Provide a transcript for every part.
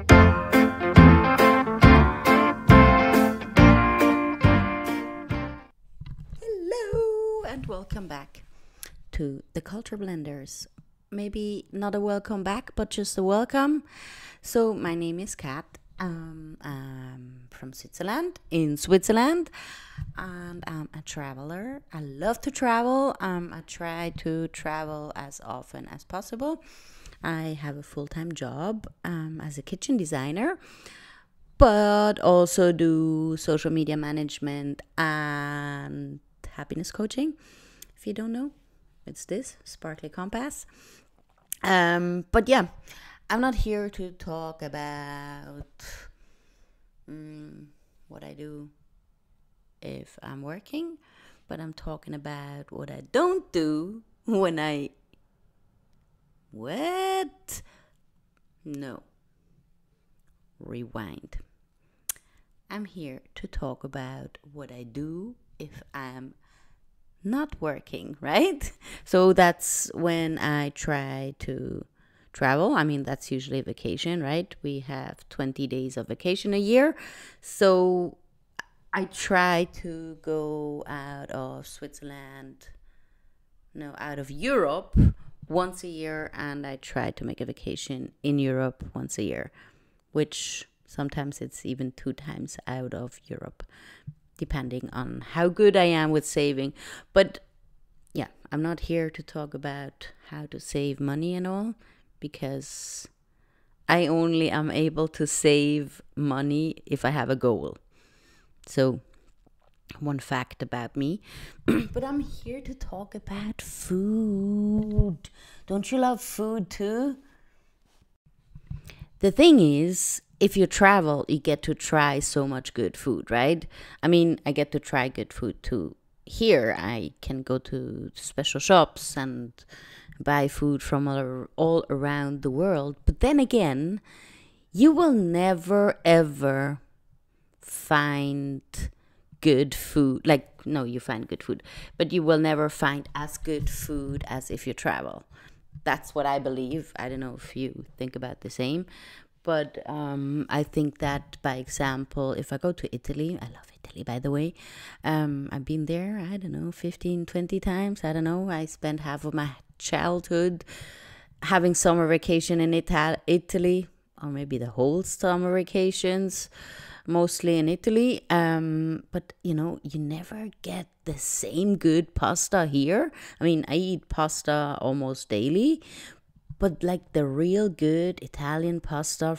Hello and welcome back to the Culture Blenders. Maybe not a welcome back, but just a welcome. So my name is Kat. I'm from Switzerland, and I'm a traveler. I love to travel. I try to travel as often as possible. I have a full-time job as a kitchen designer, but also do social media management and happiness coaching. If you don't know, it's this Sparkly Compass. But yeah, I'm not here to talk about what I do if I'm working, but I'm talking about what I don't do when I... What? No. Rewind. I'm here to talk about what I do if I'm not working, right? So that's when I try to travel. I mean, that's usually vacation, right? We have 20 days of vacation a year. So I try to go out of out of Europe once a year, and I try to make a vacation in Europe once a year, which sometimes it's even 2 times out of Europe, depending on how good I am with saving. But yeah, I'm not here to talk about how to save money and all, because I only am able to save money if I have a goal. So one fact about me. But I'm here to talk about food. Don't you love food too? The thing is, if you travel, you get to try so much good food, right? I mean, I get to try good food too. Here, I can go to special shops and buy food from all around the world. But then again, you will never, ever find good food. You find good food, but you will never find as good food as if you travel. That's what I believe. I don't know if you think about the same, but I think that, by example, if I go to Italy, I love Italy, by the way. I've been there, I don't know, 15, 20 times. I don't know. I spent half of my childhood having summer vacation in Italy, or maybe the whole summer vacations, mostly in Italy. But, you never get the same good pasta here. I mean, I eat pasta almost daily, but like the real good Italian pasta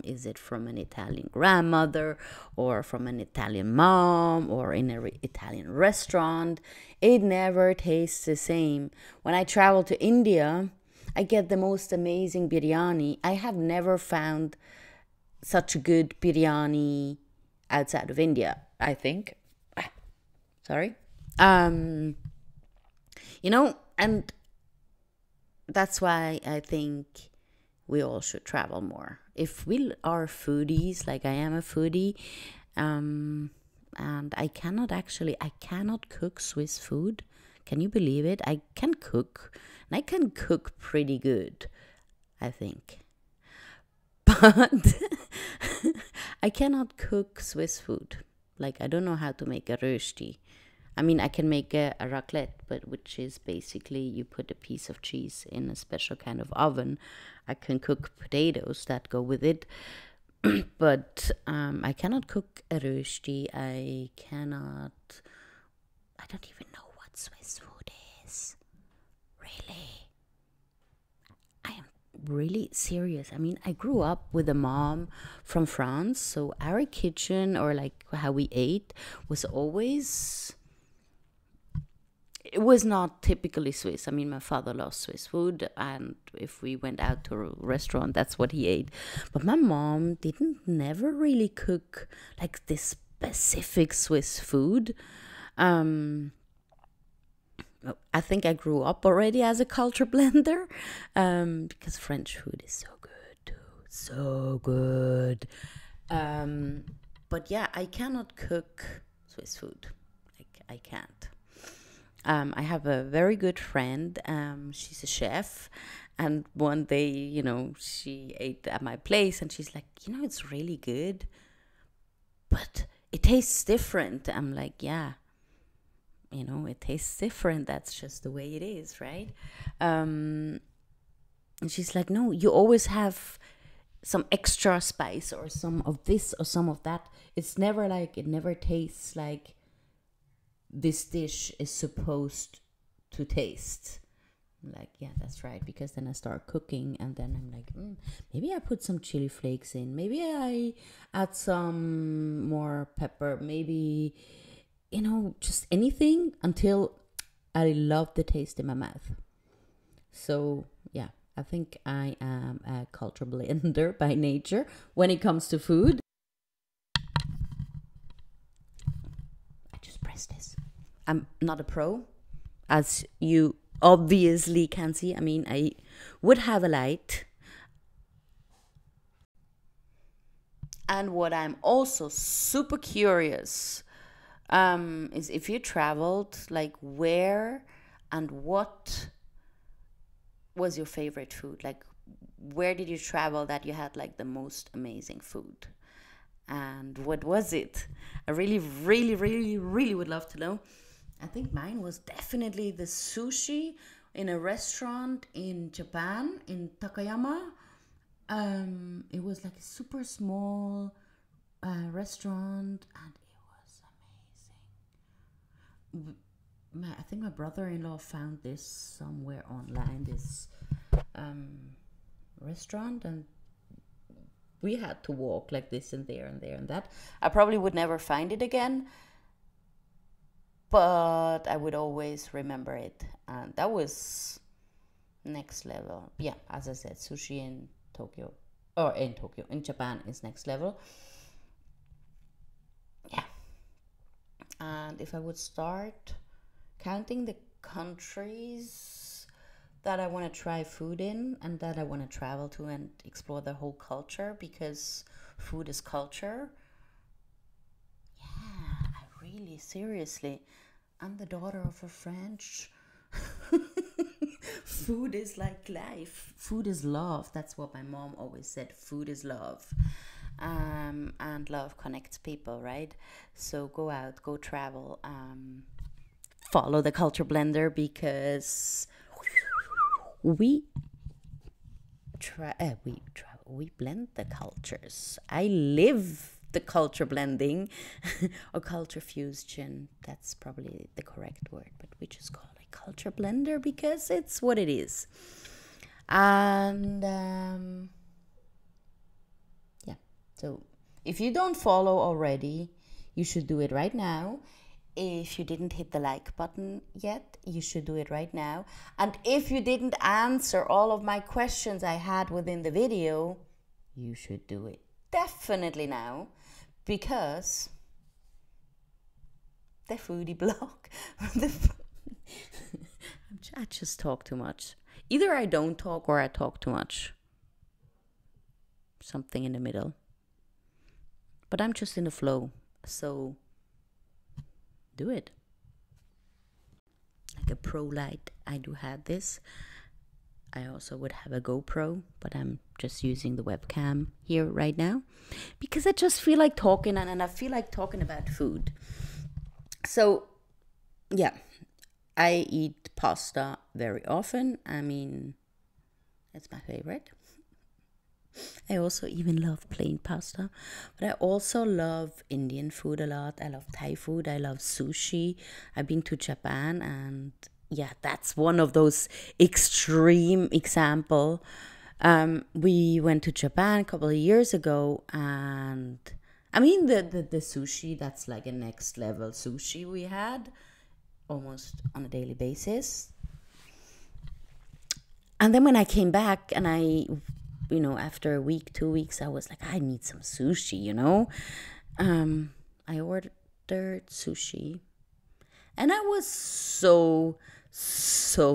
is it from an Italian grandmother or from an Italian mom or in an Italian restaurant, it never tastes the same. When I travel to India, I get the most amazing biryani. I have never found such a good biryani outside of India, I think. Sorry. And that's why I think we all should travel more. If we are foodies, like I am a foodie, and I cannot cook Swiss food. Can you believe it? I can cook, and I can cook pretty good, I think. But I cannot cook Swiss food. Like, I don't know how to make a rösti. I mean, I can make a raclette, but which is basically you put a piece of cheese in a special kind of oven. I can cook potatoes that go with it, but I cannot cook a rösti. I don't even know what Swiss food is. Really? I am really serious. I mean, I grew up with a mom from France, so our kitchen, or like how we ate, was always... It was not typically Swiss. I mean, my father loves Swiss food, and if we went out to a restaurant, that's what he ate. But my mom never really cook like this specific Swiss food. I think I grew up already as a culture blender, because French food is so good too, so good. But yeah, I cannot cook Swiss food. Like, I can't. I have a very good friend. She's a chef, And one day, she ate at my place and she's like, it's really good, but it tastes different. I'm like, yeah, it tastes different. That's just the way it is, right? And she's like, no, you always have some extra spice or some of this or some of that. It's never like, it never tastes like this dish is supposed to taste. I'm like, yeah, that's right. Because then I start cooking and then I'm like, maybe I put some chili flakes in. Maybe I add some more pepper. Maybe, just anything until I love the taste in my mouth. So, yeah, I think I am a culture blender by nature when it comes to food. I just pressed this. I'm not a pro, as you obviously can see. I mean, I would have a light. And what I'm also super curious is if you traveled, like where and what was your favorite food? Like, where did you travel that you had like the most amazing food? And what was it? I really, really, really, really would love to know. I think mine was definitely the sushi in a restaurant in Japan, in Takayama. It was like a super small restaurant, and it was amazing. I think my brother-in-law found this somewhere online, this restaurant, and we had to walk like this and there and there and that. I probably would never find it again, but I would always remember it. And that was next level. Yeah, as I said, sushi in Tokyo, in Japan is next level. Yeah. And if I would start counting the countries that I want to try food in and that I want to travel to and explore the whole culture, because food is culture. Yeah, I really, seriously, I'm the daughter of a French. Food is like life. Food is love. That's what my mom always said. Food is love. And love connects people, right? So go out, go travel, follow the culture blender, because we we blend the cultures. I live the culture blending or culture fusion. That's probably the correct word, but we just call it culture blender because it's what it is. And yeah, so if you don't follow already, you should do it right now. If you didn't hit the like button yet, you should do it right now. And if you didn't answer all of my questions I had within the video, you should do it definitely now, because the foodie blog. I just talk too much. Either I don't talk or I talk too much. Something in the middle. But I'm just in the flow. So do it. Like a pro light, I do have this. I also would have a GoPro, but I'm just using the webcam here right now because I just feel like talking, and I feel like talking about food. So, yeah, I eat pasta very often. I mean, it's my favorite. I also even love plain pasta, but I also love Indian food a lot. I love Thai food. I love sushi. I've been to Japan, and yeah, that's one of those extreme example. We went to Japan a couple of years ago, and I mean the sushi, that's like a next level sushi we had almost on a daily basis. And then when I came back and after a week, 2 weeks, I was like, I need some sushi. I ordered sushi, and I was so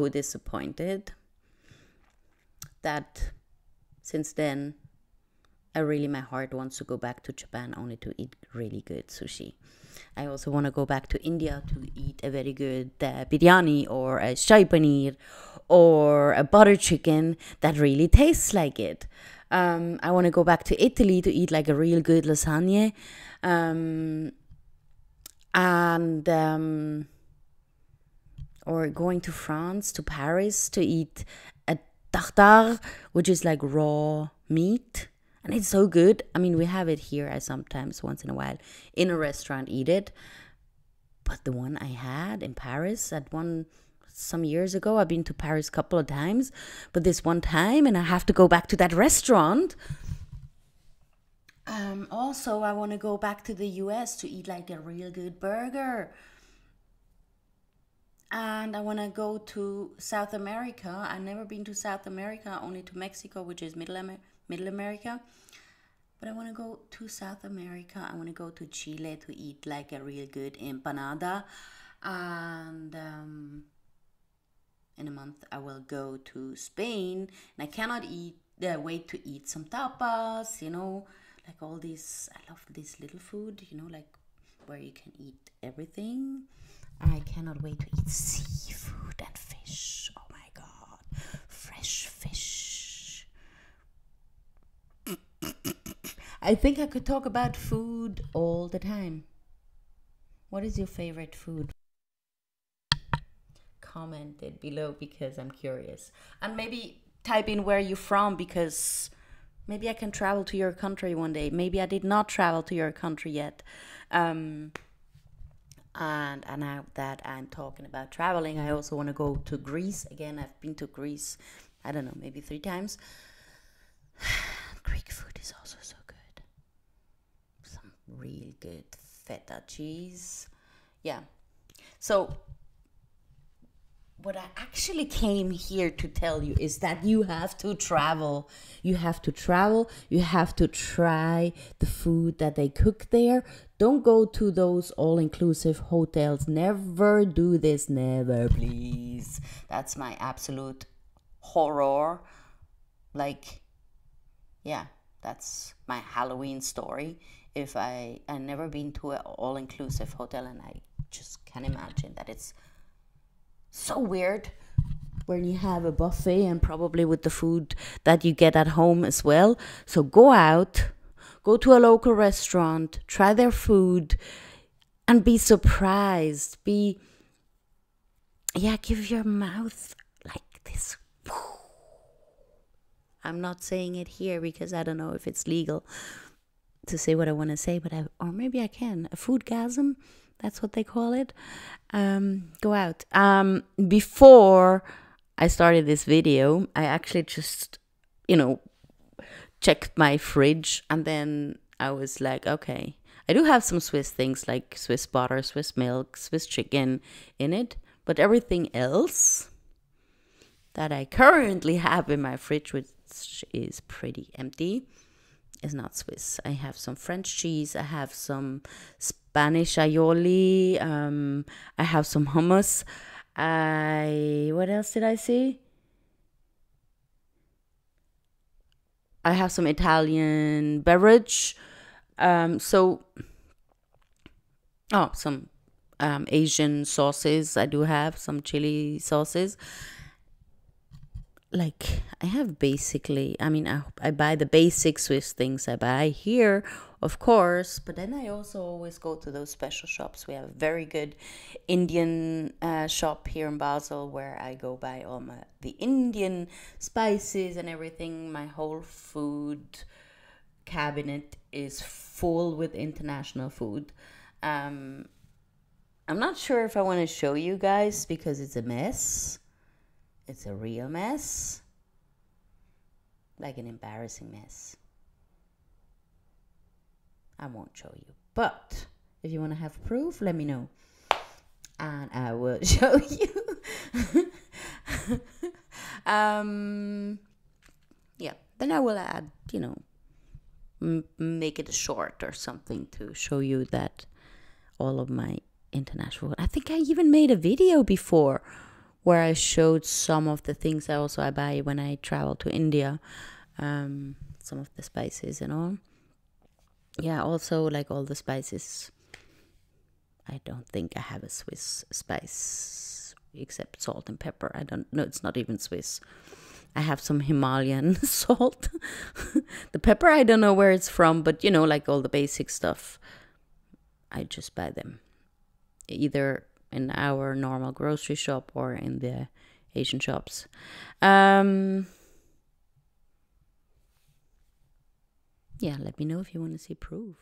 disappointed that since then my heart wants to go back to Japan only to eat really good sushi. I also want to go back to India to eat a very good biryani or a shahi paneer or a butter chicken that really tastes like it. I want to go back to Italy to eat like a real good lasagna. And or going to France, to Paris to eat a tartare, which is like raw meat. And it's so good. I mean, we have it here. I sometimes, once in a while, in a restaurant eat it. But the one I had in Paris, some years ago, I've been to Paris a couple of times. But this one time, and I have to go back to that restaurant. Also, I want to go back to the US to eat like a real good burger. And I want to go to South America. I've never been to South America, only to Mexico, which is Middle America. But I want to go to South America. I want to go to Chile to eat like a real good empanada. And in a month, I will go to Spain. And I cannot wait to eat some tapas, like all these. I love this little food, like where you can eat everything. I cannot wait to eat seafood and fish. Oh my God. Fresh fish. I think I could talk about food all the time. What is your favorite food? Comment it below because I'm curious. And maybe type in where you're from because maybe I can travel to your country one day. Maybe I did not travel to your country yet. And now that I'm talking about traveling, I also want to go to Greece. Again, I've been to Greece, I don't know, maybe 3 times. Greek food is also so good. Some real good feta cheese. Yeah. So what I actually came here to tell you is that you have to travel. You have to travel. You have to try the food that they cook there. Don't go to those all-inclusive hotels. Never do this. Never, please. That's my absolute horror. Like, yeah, that's my Halloween story. If I never been to an all-inclusive hotel, and I just can't imagine that it's so weird when you have a buffet and probably with the food that you get at home as well. So go out, go to a local restaurant, try their food, and be surprised. Give your mouth like this. I'm not saying it here because I don't know if it's legal to say what I want to say, but or maybe I can. A foodgasm. That's what they call it. Go out. Before I started this video, I actually just, checked my fridge. And then I was like, okay, I do have some Swiss things like Swiss butter, Swiss milk, Swiss chicken in it. But everything else that I currently have in my fridge, which is pretty empty, is not Swiss. I have some French cheese. I have some Spanish aioli. I have some hummus. What else did I see? I have some Italian beverage. Some Asian sauces. I do have some chili sauces. Like, I have basically, I buy the basic Swiss things I buy here, of course, but then I also always go to those special shops. We have a very good Indian shop here in Basel where I go buy all the Indian spices and everything. My whole food cabinet is full with international food. I'm not sure if I want to show you guys because it's a mess. It's a real mess. Like an embarrassing mess. I won't show you. But if you want to have proof, let me know. And I will show you. Then I will add, make it a short or something to show you that all of my international. I think I even made a video before where I showed some of the things I buy when I travel to India. some of the spices and all. Yeah, also like all the spices. I don't think I have a Swiss spice except salt and pepper. I don't know, it's not even Swiss. I have some Himalayan salt. The pepper, I don't know where it's from, but you know, like all the basic stuff, I just buy them either in our normal grocery shop or in the Asian shops. Yeah, let me know if you want to see proof.